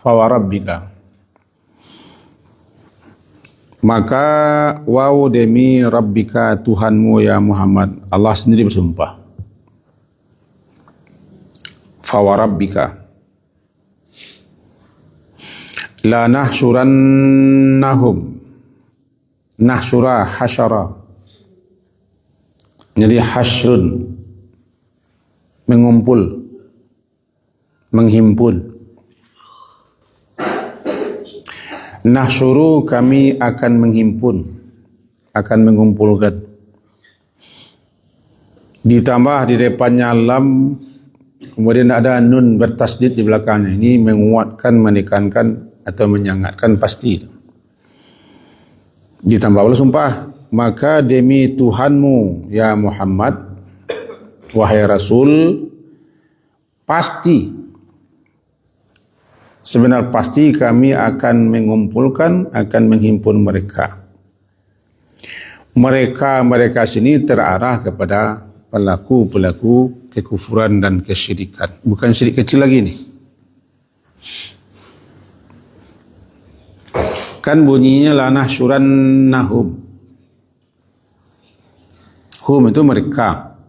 Fawarabbika. Maka waw demi Rabbika Tuhanmu ya Muhammad. Allah sendiri bersumpah. Fawarabbika la nahsyurannahum. Nahsyura hasyara. Jadi hasyrun mengumpul, menghimpun. Nahsyuru kami akan menghimpun, akan mengumpulkan. Ditambah di depannya lam, kemudian ada nun bertasdid di belakangnya. Ini menguatkan, menekankan atau menyangatkan pasti. Ditambah oleh sumpah, maka demi Tuhanmu ya Muhammad, wahai Rasul, pasti, sebenar pasti kami akan mengumpulkan, akan menghimpun mereka. Mereka sini terarah kepada pelaku-pelaku kekufuran dan kesyirikan. Bukan syirik kecil lagi ni. Kan bunyinya la nahsyurannahum. Hum itu mereka.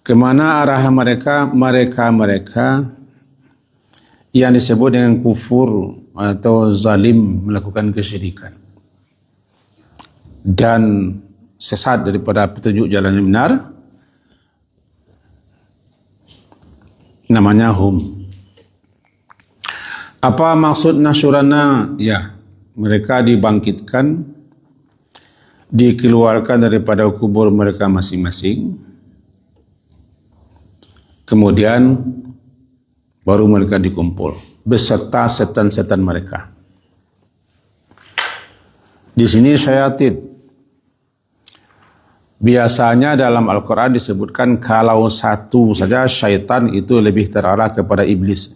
Kemana arah mereka? Mereka yang disebut dengan kufur atau zalim, melakukan kesyirikan dan sesat daripada petunjuk jalan yang benar, namanya hum. Apa maksud nasyurana? Ya, mereka dibangkitkan, dikeluarkan daripada kubur mereka masing-masing, kemudian baru mereka dikumpul beserta setan-setan mereka. Di sini syayatin. Biasanya dalam Al-Quran disebutkan kalau satu saja syaitan itu lebih terarah kepada iblis.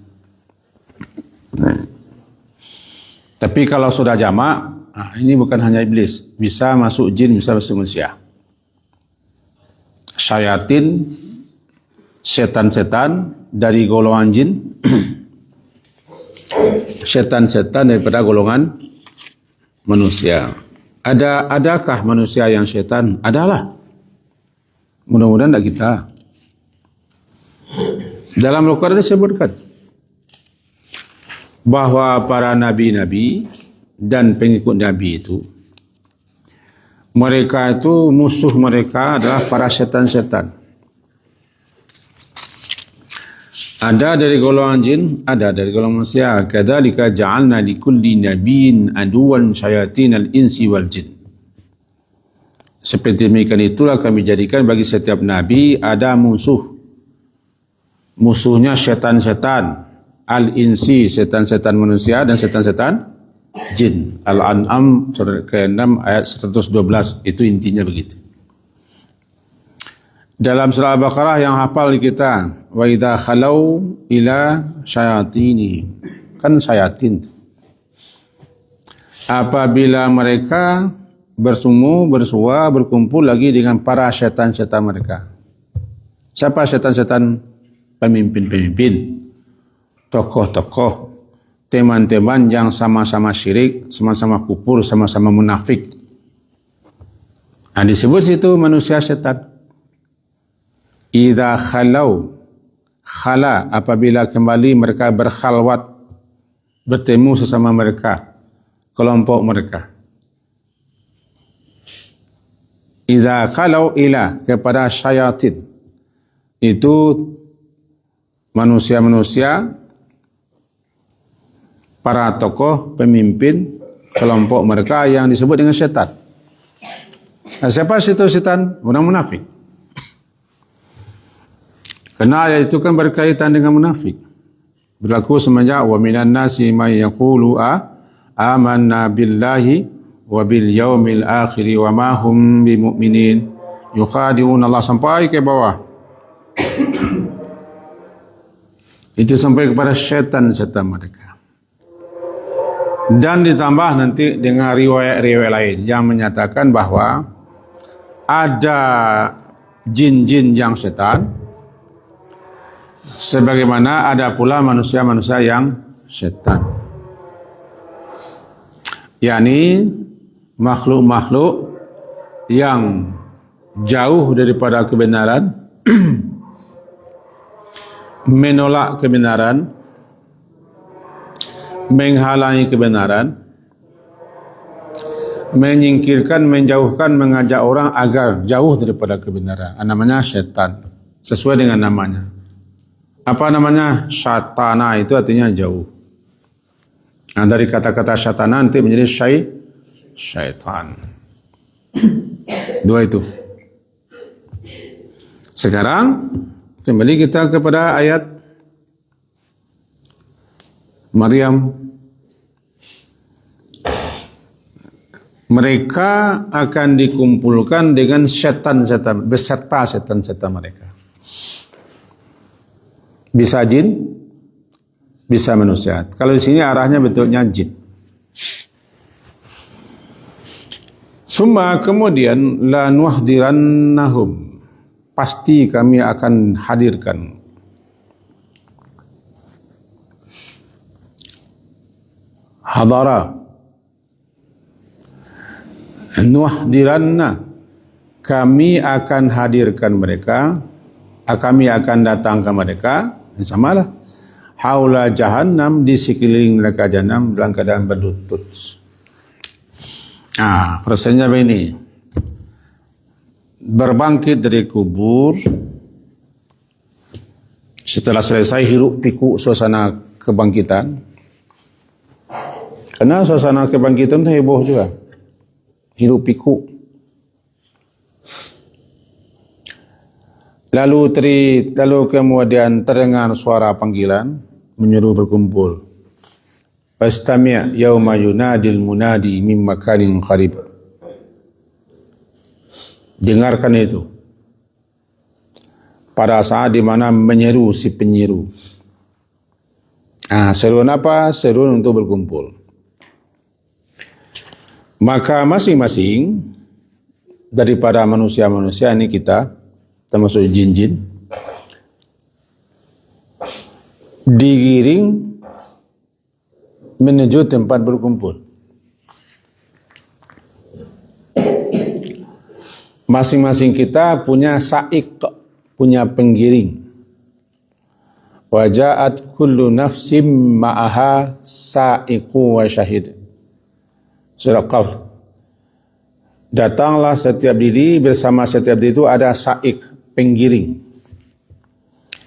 Tapi kalau sudah jamak, ini bukan hanya iblis, bisa masuk jin, bisa masuk manusia. Syayatin, setan-setan dari golongan jin, setan-setan daripada golongan manusia. Adakah manusia yang setan? Adalah. Mudah-mudahan tidak kita. Dalam Al-Quran disebutkan bahawa para nabi-nabi dan pengikut nabi itu, mereka itu musuh mereka adalah para setan-setan. Ada dari golongan jin, ada dari golongan manusia. Kadzalika ja'alna likulli nabiyyin aduwan syayatinal insi wal jin. Seperti demikian itulah kami jadikan bagi setiap nabi ada musuh. Musuhnya setan-setan. Al-insi, setan-setan manusia, dan setan-setan jin. Al-An'am surat ke-6 ayat 112. Itu intinya begitu. Dalam surah Al-Baqarah yang hafal kita, wa idza khalau ila syayatinihim, kan syayatin. Apabila mereka bersua, berkumpul lagi dengan para syaitan-syaitan mereka. Siapa syaitan-syaitan? Pemimpin-pemimpin, tokoh-tokoh, teman-teman yang sama-sama syirik, sama-sama kufur, sama-sama munafik. Nah, disebut situ manusia syaitan. Idza khalau, khala apabila kembali mereka berkhalwat, bertemu sesama mereka, kelompok mereka. Idza khalau ila, kepada syayatin, itu manusia-manusia, para tokoh, pemimpin, kelompok mereka yang disebut dengan syaitan. Nah, siapa itu syaitan? Orang munafik. Kerana ayat itu kan berkaitan dengan munafik. Berlaku semenjak wa minan nasi may yaqulu amanna billahi wa bil yaumil akhir wa ma hum bimu'minin yukhadi'un Allah, sampai ke bawah. Itu sampai kepada syaitan-syaitan mereka. Dan ditambah nanti dengan riwayat-riwayat lain yang menyatakan bahawa ada jin-jin yang syaitan, sebagaimana ada pula manusia-manusia yang syaitan. yakni makhluk-makhluk yang jauh daripada kebenaran, menolak kebenaran, menghalangi kebenaran, menyingkirkan, menjauhkan, mengajak orang agar jauh daripada kebenaran. Namanya syaitan, sesuai dengan namanya. Apa namanya? Syatana, itu artinya jauh. Nah, dari kata-kata syatana nanti menjadi syaitan. Dua itu. Sekarang kembali kita kepada ayat Maryam. Mereka akan dikumpulkan dengan syaitan-syaitan, beserta syaitan-syaitan mereka. Bisa jin, bisa manusia. Kalau di sini arahnya betulnya jin. Summa, kemudian la nuhdirannahum, pasti kami akan hadirkan. Hadara, nuhdiranna, kami akan hadirkan mereka, kami akan datangkan mereka, samalah, haula jahannam, di sekeliling neraka jahanam dalam keadaan berlutut. Prosesnya begini. Berbangkit dari kubur, setelah selesai hiruk pikuk suasana kebangkitan, karena suasana kebangkitan itu heboh juga, hiruk pikuk. Lalu kemudian terdengar suara panggilan menyuruh berkumpul. Fastami' yauma yunadil munadi min makanin qarib. Dengarkan itu pada saat di mana menyeru si penyeru. Seruan apa? Seruan untuk berkumpul. Maka masing-masing daripada manusia-manusia ini, kita termasuk jin-jin, digiring menuju tempat berkumpul. Masing-masing kita punya sa'iq, punya penggiring. Waja'at kullu nafsim ma'aha sa'iqu wa syahid. Surah Qaf. Datanglah setiap diri, bersama setiap diri itu ada sa'iq, penggiring,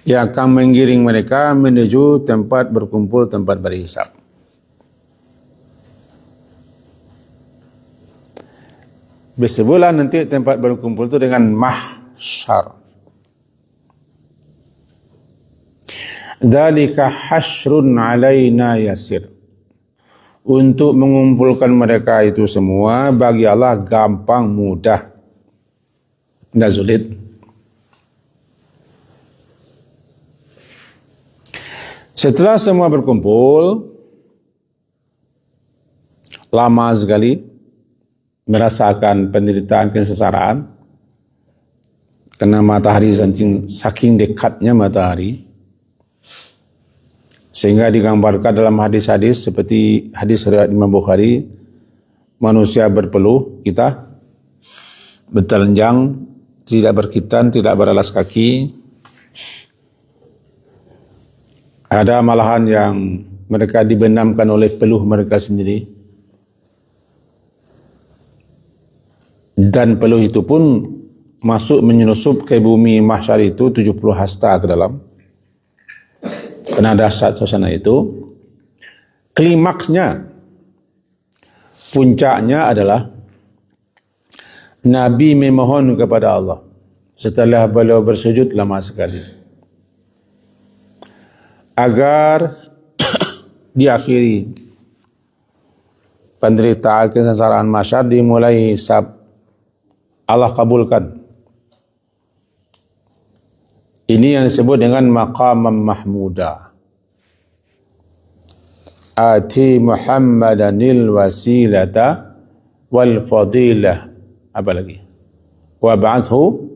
yang akan menggiring mereka menuju tempat berkumpul, tempat berhisab. Disebutlah nanti tempat berkumpul itu dengan mahsyar. Dzalika hasyrun alaina yasir. Untuk mengumpulkan mereka itu semua bagi Allah gampang, mudah, tidak sulit. Setelah semua berkumpul, lama sekali merasakan penderitaan, kesengsaraan, karena matahari saking dekatnya matahari, sehingga digambarkan dalam hadis-hadis seperti hadis riwayat Imam Bukhari, manusia berpeluh, kita bertelanjang, tidak berkhitan, tidak beralas kaki. Ada malahan yang mereka dibenamkan oleh peluh mereka sendiri, dan peluh itu pun masuk menyelusup ke bumi mahsyar itu 70 hasta ke dalam. Karena dahsyat suasana itu. Klimaksnya, puncaknya adalah Nabi memohon kepada Allah setelah beliau bersujud lama sekali, agar diakhiri penderitaan kesengsaraan mahsyar, dimulai hisab, Allah kabulkan. Ini yang disebut dengan maqamam mahmuda. Ati Muhammadanil wasilata wal fadilah. Apa lagi? Wa ba'athu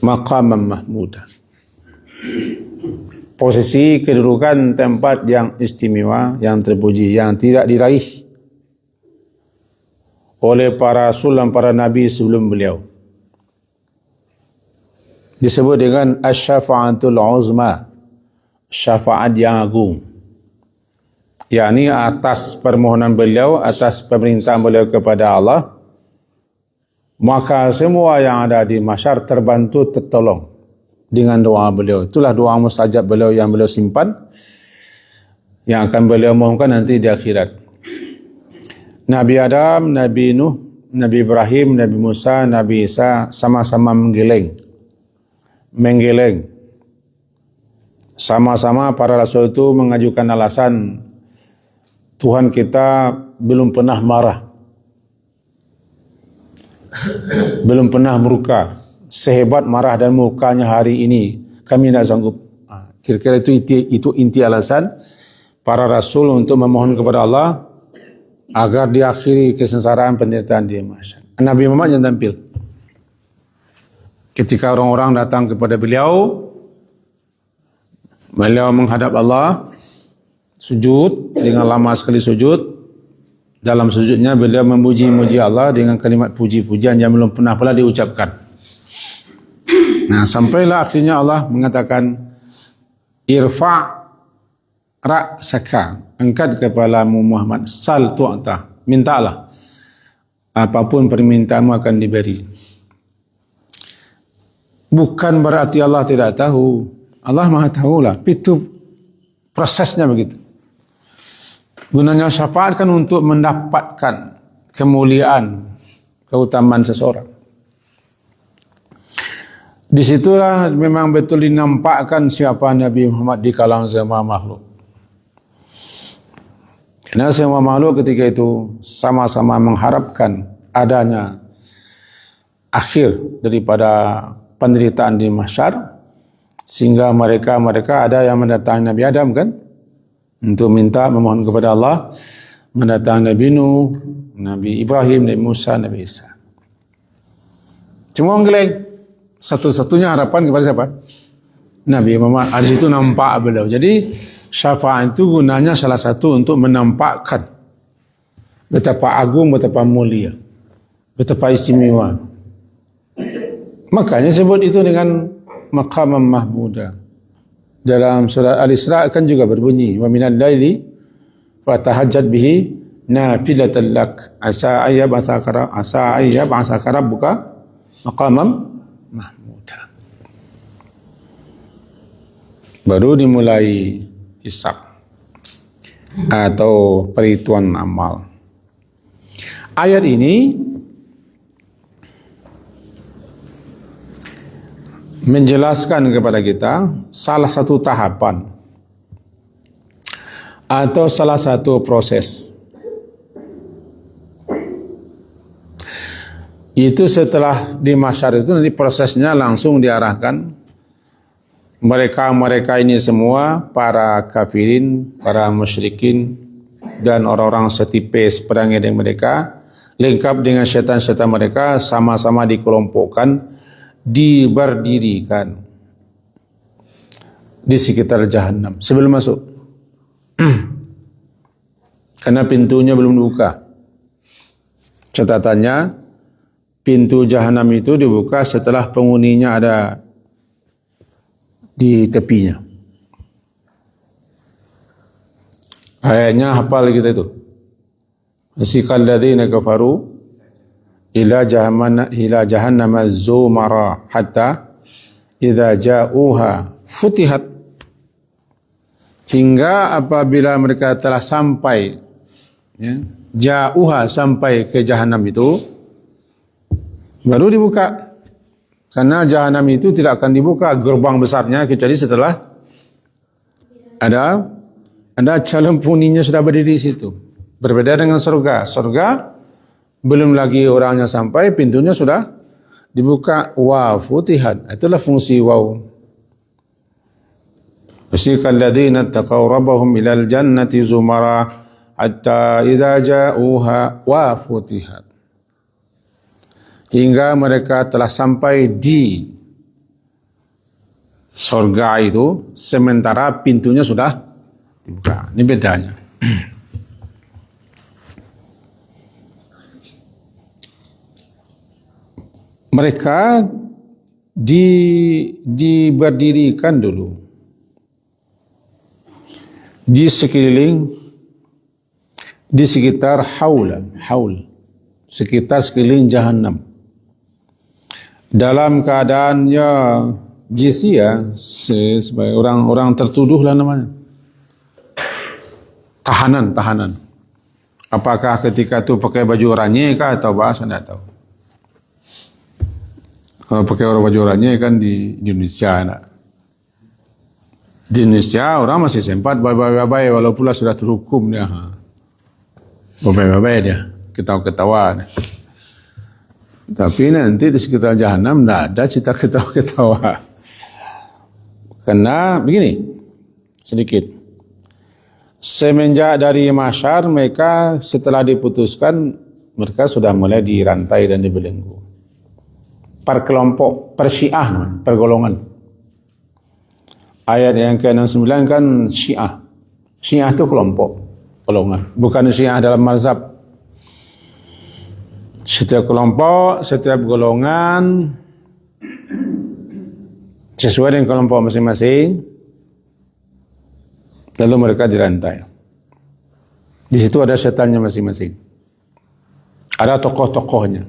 maqamam mahmuda. posisi kedudukan tempat yang istimewa, yang terpuji, yang tidak diraih oleh para rasul dan para nabi sebelum beliau. Disebut dengan asy-syafa'atul uzma, syafaat yang agung. Yakni atas permohonan beliau, atas permintaan beliau kepada Allah, maka semua yang ada di mahsyar terbantu, tertolong dengan doa beliau. Itulah doa mustajab beliau yang beliau simpan, yang akan beliau mohonkan nanti di akhirat. Nabi Adam, Nabi Nuh, Nabi Ibrahim, Nabi Musa, Nabi Isa sama-sama menggeleng. Sama-sama para rasul itu mengajukan alasan Tuhan kita belum pernah marah, belum pernah murka. Sehebat marah dan murkanya hari ini, kami tidak sanggup. Kira-kira itu inti alasan para rasul untuk memohon kepada Allah agar diakhiri kesengsaraan penderitaan di mahsyar. Nabi Muhammad yang tampil ketika orang-orang datang kepada beliau menghadap Allah, sujud dengan lama sekali sujud. Dalam sujudnya beliau memuji-muji Allah dengan kalimat puji-pujian yang belum pernah pula diucapkan. Nah, sampailah akhirnya Allah mengatakan, irfa' ra'saka, angkat kepalamu Muhammad, sal tu'ta, mintalah, apapun permintaanmu akan diberi. Bukan berarti Allah tidak tahu. Allah Maha tahulah. Itu prosesnya begitu. Gunanya syafaat kan untuk mendapatkan kemuliaan, keutamaan seseorang. Disitulah memang betul dinampakkan siapa Nabi Muhammad di kalangan semua makhluk. Karena semua makhluk ketika itu sama-sama mengharapkan adanya akhir daripada penderitaan di mahsyar, sehingga mereka ada yang mendatangi Nabi Adam kan, untuk minta memohon kepada Allah, mendatangi Nabi Nuh, Nabi Ibrahim, Nabi Musa, Nabi Isa. Semua menggeleng. Satu-satunya harapan kepada siapa? Nabi Muhammad. Di situ nampak beliau. Jadi syafaat itu gunanya salah satu untuk menampakkan betapa agung, betapa mulia, betapa istimewa. Makanya sebut itu dengan maqamam mahmuda. Dalam surah Al-Isra kan juga berbunyi, wa minal laili fatahajjad bihi nafilatan lak asa ayyab'asaka rabbuka maqamam mahmuda. Baru dimulai hisab atau perhitungan amal. Ayat ini menjelaskan kepada kita salah satu tahapan atau salah satu proses. Itu setelah di mahsyar itu nanti prosesnya langsung diarahkan mereka ini semua, para kafirin, para musyrikin dan orang-orang setipis perangai dengan mereka, lengkap dengan syaitan-syaitan mereka, sama-sama dikelompokkan, diberdirikan di sekitar Jahannam sebelum masuk. Karena pintunya belum dibuka. Catatannya, pintu Jahannam itu dibuka setelah penghuninya ada di tepinya. Ayatnya hafal kita itu. Wasiqal ladzina kafaru ila jahannam zumara hatta idza ja'uha futihat, hingga apabila mereka telah sampai, ya, ja'uha, sampai ke Jahannam itu, baru dibuka. Karena Jahannam itu tidak akan dibuka gerbang besarnya kecuali setelah ada calon penghuninya sudah berdiri di situ. Berbeda dengan surga. Surga belum lagi orangnya sampai, pintunya sudah dibuka. Wa futihat, itulah fungsi waw. Wasiqal ladzina taqaw rabbahum ilal jannati zumara hatta idza ja'uha wa futihat, hingga mereka telah sampai di Surga itu sementara pintunya sudah dibuka. Ini bedanya. Mereka diberdirikan dulu di sekitar sekitar sekeliling Jahannam, dalam keadaannya jizya, sebagai orang tertuduh lah namanya, tahanan. Apakah ketika itu pakai baju oranye kah atau bahasa tidak tahu. Kalau pakai baju oranye kan di Indonesia, nak. Di Indonesia orang masih sempat babai walaupun sudah terhukum dia. Babai dia, ketawa-ketawa. Tapi nanti di sekitar Jahannam tidak ada cerita ketawa-ketawa. Karena begini, sedikit. Semenjak dari mahsyar, mereka setelah diputuskan, mereka sudah mulai dirantai dan dibelenggu. Per kelompok, per syiah, per golongan. Ayat yang ke-69 kan syiah. Syiah itu kelompok, golongan. Bukan syiah dalam mazhab. Setiap kelompok, setiap golongan sesuai dengan kelompok masing-masing, lalu mereka dirantai. Di situ ada setannya masing-masing, ada tokoh-tokohnya.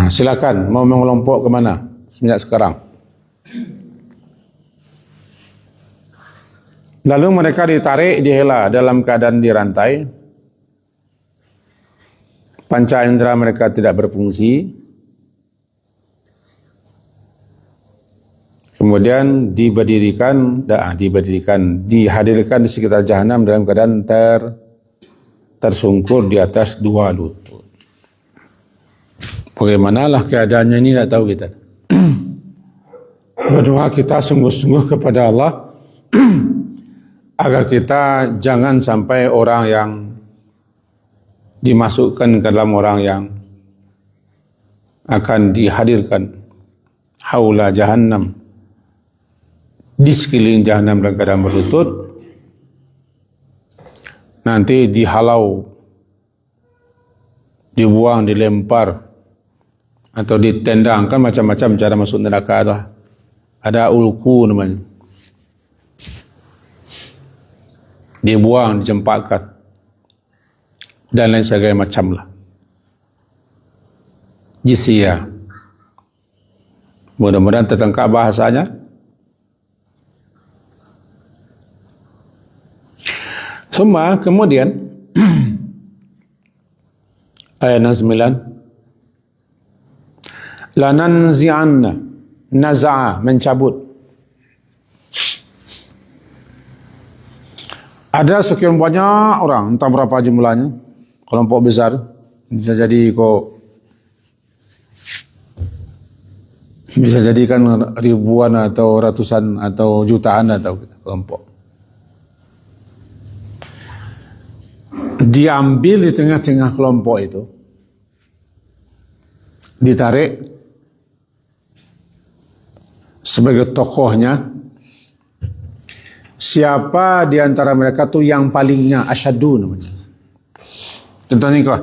Silakan mau mengelompok ke mana semenjak sekarang. Lalu mereka ditarik, dihela dalam keadaan dirantai. Panca indera mereka tidak berfungsi. Kemudian dihadirkan di sekitar Jahannam dalam keadaan tersungkur di atas dua lutut. Bagaimanalah keadaannya ini tak tahu kita. Berdoa kita sungguh-sungguh kepada Allah agar kita jangan sampai orang yang dimasukkan ke dalam orang yang akan dihadirkan haula Jahannam, di sekeliling Jahannam dalam keadaan berlutut, nanti dihalau, dibuang, dilempar atau ditendang. Kan macam-macam cara masuk neraka itu. Ada ulku namanya, dibuang, dijempakkan dan lain sebagainya macam lah. Jizya. Mudah-mudahan tertangkap bahasanya. Semua kemudian ayat 9, lananzi'anna, naza'a, mencabut. Ada sekian banyak orang, entah berapa jumlahnya, kelompok besar, bisa jadi bisa jadikan ribuan atau ratusan atau jutaan atau kelompok. Diambil di tengah-tengah kelompok itu, ditarik sebagai tokohnya. Siapa di antara mereka tu yang palingnya asyadu namanya. Contohnya kau.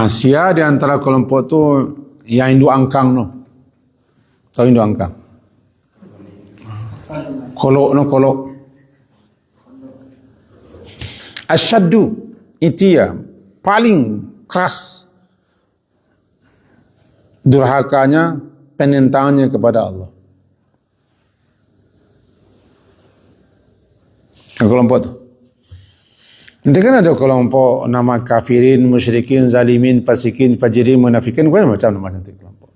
Siapa di antara kelompok tu yang Hindu angkang no. Tahu Hindu angkang? Kolok. Asyadu itu ya paling keras durhakanya, penentangannya kepada Allah. Kelompok tu. Nanti kan ada kelompok nama kafirin, musyrikin, zalimin, fasikin, fajirin, munafikin, macam nama nanti kelompok.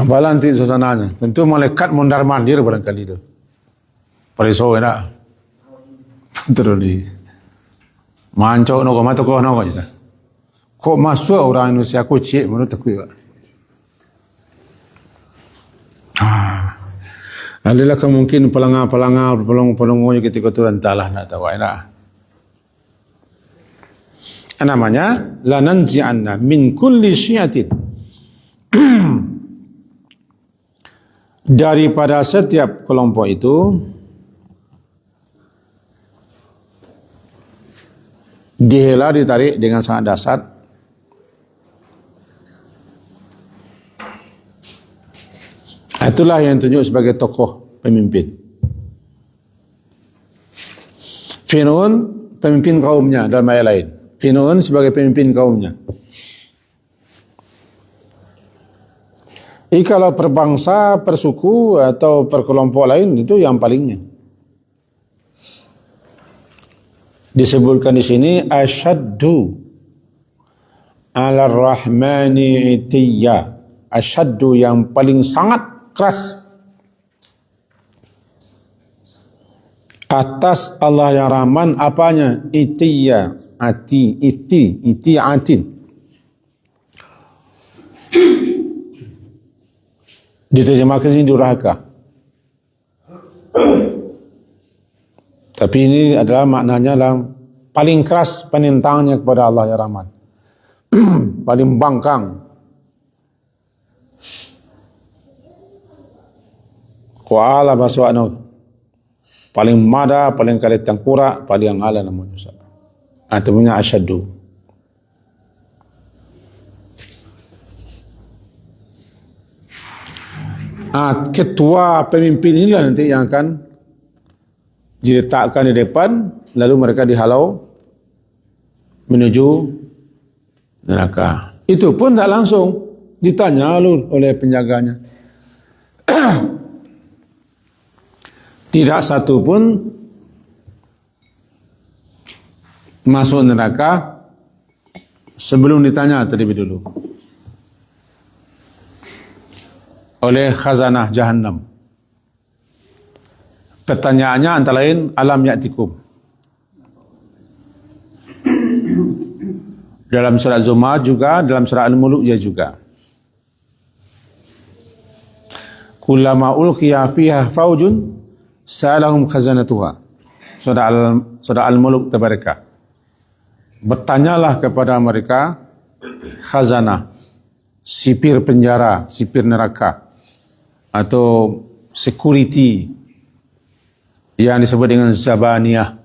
Apalah nanti suasananya. Tentu malaikat mondar mandir barangkali itu. Perisau enak. Terus di mancok no kau mata kau no kau je. Kok masuk orang Indonesia aku cik menurut aku juga. Adalah kemungkinan pelanggar-pelanggarnya ketika itu entahlah nak tahu enak. namanya lananzi'anna min kulli syi'atin, daripada setiap kelompok itu dihela, ditarik dengan sangat dahsyat. Itulah yang tunjuk sebagai tokoh pemimpin. Fir'aun pemimpin kaumnya dalam ayat lain. Fir'aun sebagai pemimpin kaumnya. Kalau perbangsa, persuku atau perkelompok lain, itu yang palingnya. Disebutkan di sini asyaddu 'ala ar-rahmani itiyya. Asyaddu yang paling sangat keras atas Allah yang Rahman, apanya? Itiyya, iti'atin. Diterjemahkan sini durhaka. Tapi ini adalah maknanya dalam paling keras penentangnya kepada Allah yang Rahman. Paling bangkang. Kuala basu'ana. Paling mada, paling kali tengkurak, paling ala namanya. Itu punya asyaddu. Ketua pemimpin inilah nanti yang akan diletakkan di depan, lalu mereka dihalau menuju neraka. Itu pun tak langsung, ditanya oleh penjaganya. Tidak satu pun masuk neraka sebelum ditanya terlebih dulu oleh khazanah jahannam. Pertanyaannya antara lain, alam ya'tikum. Dalam surat Zumar juga, dalam surat Al-Muluk juga. Kullama ulqiya fiha faujun sa'alahum khazanatuha. Surat Al-Muluk tabaraka. Bertanyalah kepada mereka khazanah, sipir penjara, sipir neraka, atau security yang disebut dengan zabaniyah.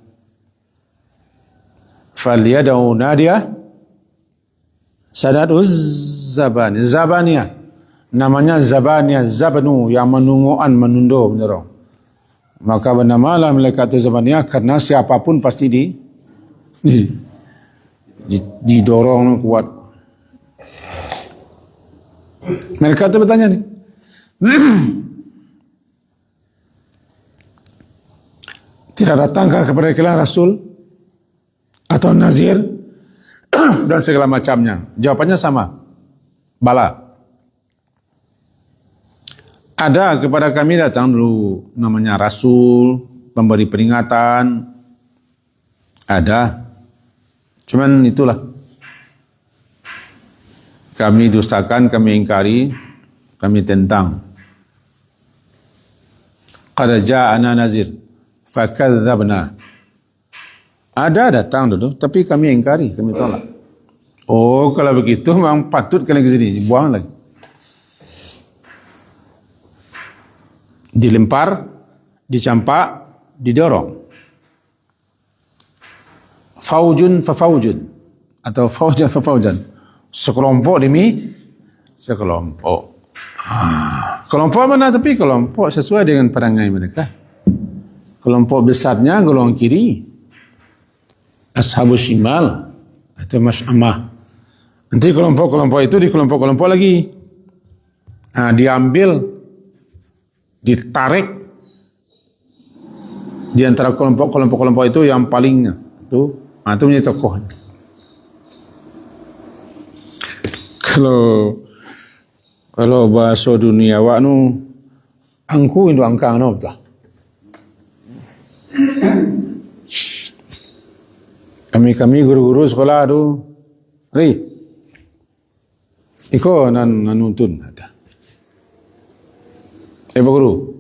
Falyad'u nadiyah sadaduz zabaniyah. Zabaniyah namanya zabaniyah, zabnu yang menunguan, menunduk, menyerang. Maka bernamalah malaikat zabaniyah karena siapapun pasti didorong kuat. Malaikat itu bertanya ni, tidak datangkah kepada kalian Rasul atau Nazir dan segala macamnya? Jawapannya sama, bala. Ada kepada kami datang dulu namanya Rasul, pemberi peringatan. Ada, cuman itulah, kami dustakan, kami ingkari, kami tentang. Qad ja'ana nazir fakadzabna. Ada datang dulu, tapi kami ingkari, kami tolak. Oh, kalau begitu memang patut kalian ke sini, buang lagi. Dilempar, dicampak, didorong. Faujun fa faujun atau faujan fa faujan. Sekelompok demi sekelompok. Kelompok mana? Tapi kelompok sesuai dengan perangai mereka. Kelompok besarnya golongan kiri, Ashabus Shimal atau Masy'amah. Nanti kelompok-kelompok itu di kelompok-kelompok lagi. Diambil, ditarik di antara kelompok-kelompok itu yang palingnya. Itu menjadi tokohnya. Kalau bahasa dunia awak nu angku itu angka no betul. Kami guru-guru sekolah tu, iko nanuntun ada. Pak guru,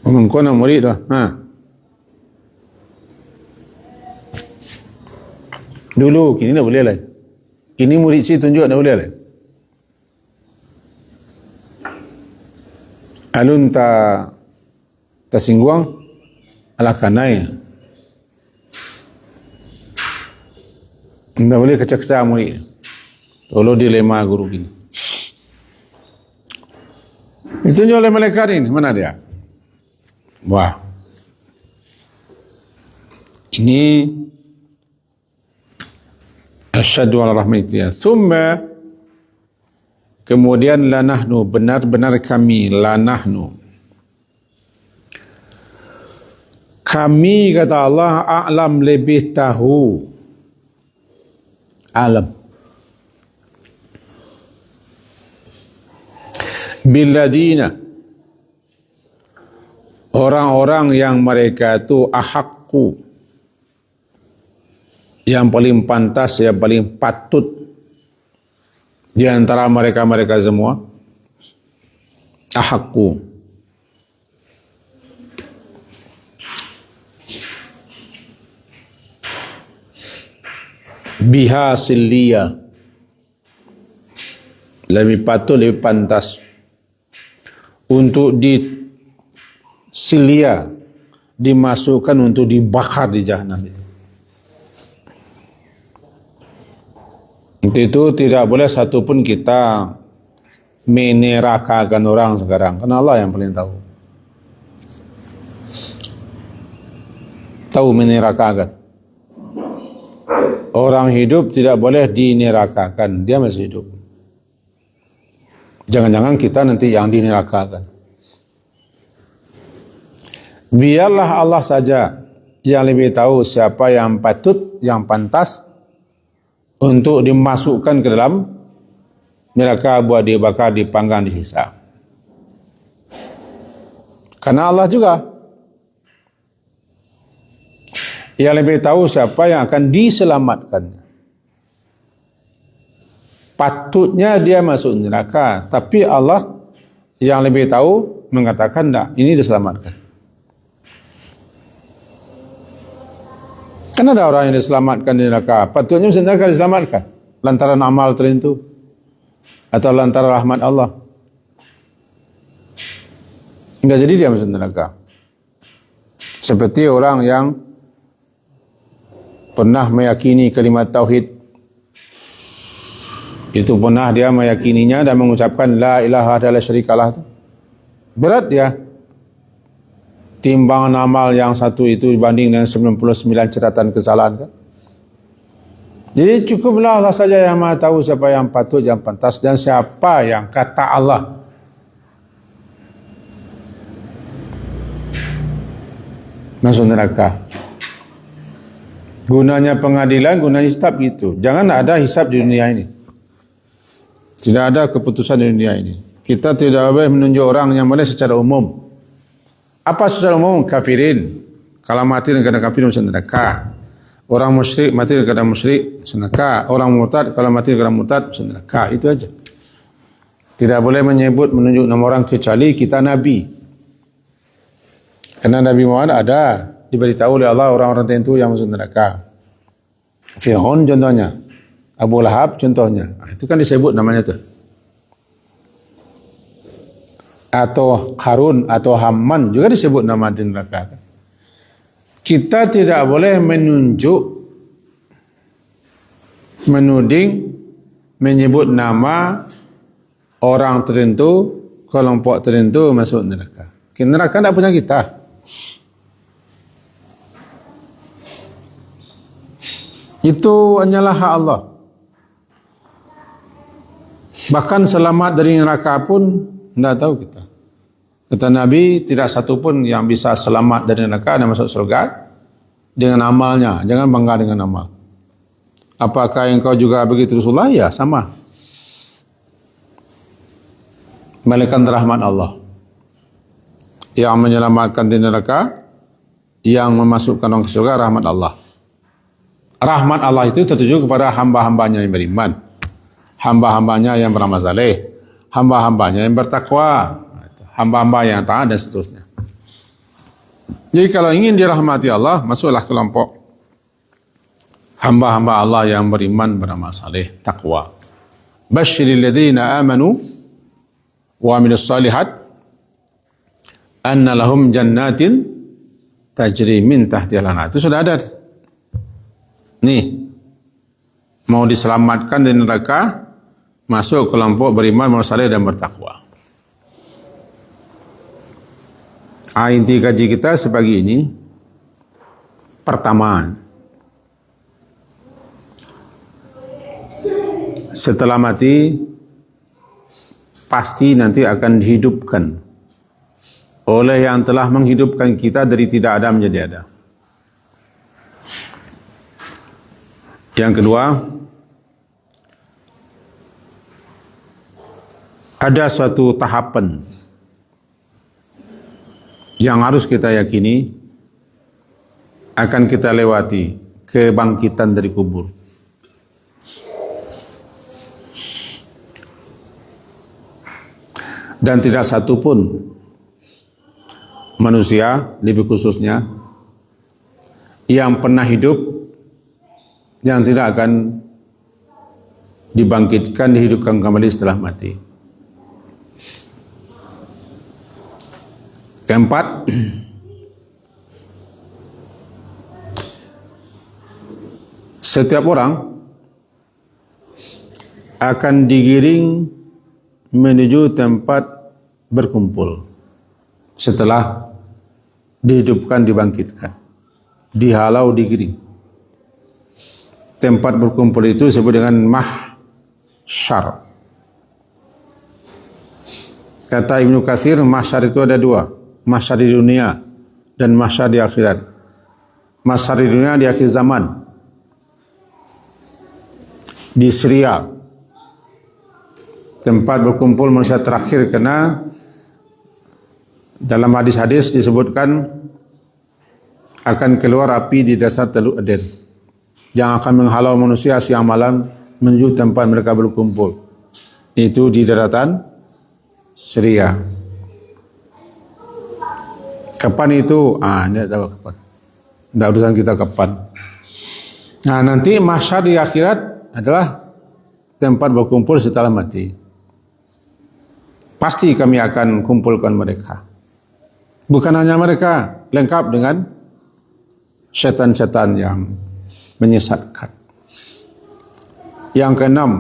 mengko nak murid dah. Dulu, kini tak boleh lah. Kini murid si tunjuk tak boleh lah. Alun ta singguang ala kanai. Tak boleh kecak-kecak murid. Tolong dilema guru kini. Ditunjuk oleh malaikat ini. Mana dia? Wah. Ini asyhadu alla rahmatiyah. Thumma, kemudian la nahnu, benar-benar kami, la nahnu. Kami, kata Allah, a'lam, lebih tahu. Alam. Billadina, orang-orang yang mereka itu ahakku, yang paling pantas, yang paling patut di antara mereka-mereka semua, ahakku. Biha silliya, lebih patut, lebih pantas untuk disilia, dimasukkan untuk dibakar di jahanam itu. Untuk itu tidak boleh satupun kita menerakakan orang sekarang, karena Allah yang paling tahu. Tahu menerakakan. Orang hidup tidak boleh dinerakakan, dia masih hidup. Jangan-jangan kita nanti yang dinerakakan. Biarlah Allah saja yang lebih tahu siapa yang patut, yang pantas untuk dimasukkan ke dalam neraka, buat dibakar, dipanggang, disiksa. Karena Allah juga yang lebih tahu siapa yang akan diselamatkannya. Patutnya dia masuk neraka, tapi Allah yang lebih tahu mengatakan tak, ini diselamatkan. Kan ada orang yang diselamatkan di neraka, patutnya masuk neraka diselamatkan lantaran amal tertentu atau lantaran rahmat Allah. Enggak jadi dia masuk neraka. Seperti orang yang pernah meyakini kalimat tauhid, itu pernah dia meyakininya dan mengucapkan la ilaha illallah syarikalah. Berat dia. Timbangan amal yang satu itu dibanding dengan 99 catatan kesalahan kan? Jadi cukuplah Allah saja yang maha tahu siapa yang patut, yang pantas, dan siapa yang kata Allah masuk neraka. Gunanya pengadilan, gunanya hisab gitu. Jangan ada hisab di dunia ini. Tidak ada keputusan di dunia ini. Kita tidak boleh menunjuk orang yang boleh secara umum. Apa secara umum? Kafirin. Kalau mati dalam keadaan kafir masuk neraka. Orang musyrik mati dalam keadaan musyrik masuk neraka. Orang murtad kalau mati dalam keadaan murtad masuk neraka. Itu aja. Tidak boleh menyebut, menunjuk nama orang kecuali kita Nabi. Karena Nabi Muhammad ada diberitahu oleh Allah orang-orang tertentu yang masuk neraka. Fir'aun contohnya, Abu Lahab contohnya. Itu kan disebut namanya tu. Atau Harun atau Haman juga disebut nama di neraka. Kita tidak boleh menunjuk, menuding, menyebut nama orang tertentu, kelompok tertentu masuk neraka. Neraka tidak punya kita. Itu hanyalah hak Allah. Bahkan selamat dari neraka pun tidak tahu kita. Kata Nabi, tidak satu pun yang bisa selamat dari neraka dan masuk surga dengan amalnya. Jangan bangga dengan amal. Apakah engkau juga begitu Rasulullah? Ya, sama. Malaikat rahmat Allah yang menyelamatkan di neraka, yang memasukkan orang ke surga, rahmat Allah. Rahmat Allah itu tertuju kepada hamba-hambanya yang beriman, hamba-hambanya yang beramal saleh, hamba-hambanya yang bertakwa, hamba-hamba yang taat dan seterusnya. Jadi kalau ingin dirahmati Allah, masuklah kelompok hamba-hamba Allah yang beriman, beramal saleh, takwa. Basyiril ladzina amanu wa amilus shalihat anna lahum jannatin tajri min tahtihal anhar. Itu sudah ada. Nih, mau diselamatkan dari neraka, masuk kelompok beriman, beramal saleh dan bertakwa. Inti kaji kita sepagi ini, pertama, setelah mati pasti nanti akan dihidupkan oleh yang telah menghidupkan kita dari tidak ada menjadi ada. Yang kedua, ada suatu tahapan yang harus kita yakini akan kita lewati, kebangkitan dari kubur. Dan tidak satu pun manusia, lebih khususnya yang pernah hidup, yang tidak akan dibangkitkan, dihidupkan kembali setelah mati. Keempat, setiap orang akan digiring menuju tempat berkumpul setelah dihidupkan, dibangkitkan, dihalau, digiring. Tempat berkumpul itu disebut dengan mahsyar. Kata Ibnu Katsir, mahsyar itu ada dua, mahsyar di dunia dan mahsyar di akhirat. Mahsyar di dunia di akhir zaman, di Syria, tempat berkumpul manusia terakhir, karena dalam hadis-hadis disebutkan akan keluar api di dasar Teluk Aden yang akan menghalau manusia siang malam menuju tempat mereka berkumpul. Itu di daratan Syria. Kapan itu? Tidak tahu kapan. Tidak urusan kita kapan. Nah, nanti mahsyar di akhirat adalah tempat berkumpul setelah mati. Pasti kami akan kumpulkan mereka. Bukan hanya mereka, lengkap dengan setan-setan yang menyesatkan. Yang keenam,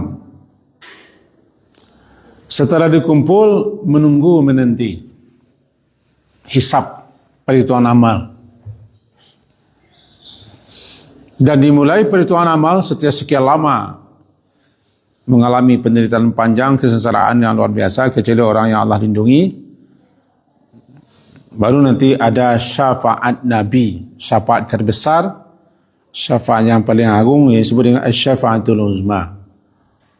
setelah dikumpul, menunggu menanti hisab, perhitungan amal. Dan dimulai perhitungan amal setelah sekian lama mengalami penderitaan panjang, kesengsaraan yang luar biasa, kecuali orang yang Allah lindungi. Baru nanti ada syafaat Nabi, syafaat terbesar, syafaat yang paling agung yang disebut dengan syafaatul uzma.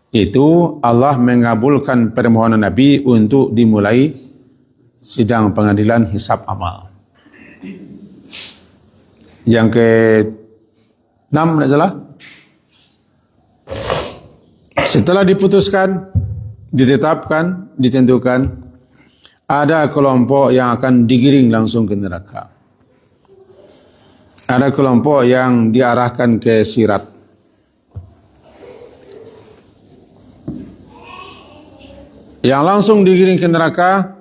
Itu Allah mengabulkan permohonan Nabi untuk dimulai sidang pengadilan hisab amal. Yang ke-6, tidak salah, setelah diputuskan, ditetapkan, ditentukan, ada kelompok yang akan digiring langsung ke neraka. Ada kelompok yang diarahkan ke sirat. Yang langsung digiring ke neraka,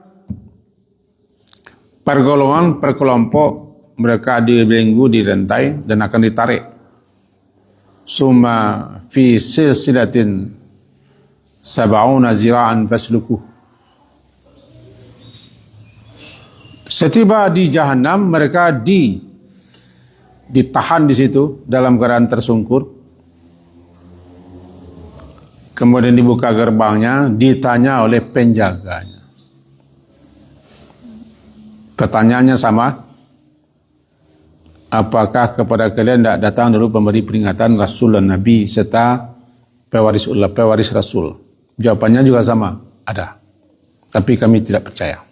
pergolongan, per kelompok, mereka dibelenggu, dirantai, dan akan ditarik. Summa fi silsilatin sab'una zira'an faslukuh. Setiba di Jahannam, mereka ditahan di situ dalam keadaan tersungkur. Kemudian dibuka gerbangnya, ditanya oleh penjaganya. Pertanyaannya sama, apakah kepada kalian tidak datang dulu pemberi peringatan Rasul dan Nabi serta pewaris Rasul? Jawabannya juga sama, ada. Tapi kami tidak percaya.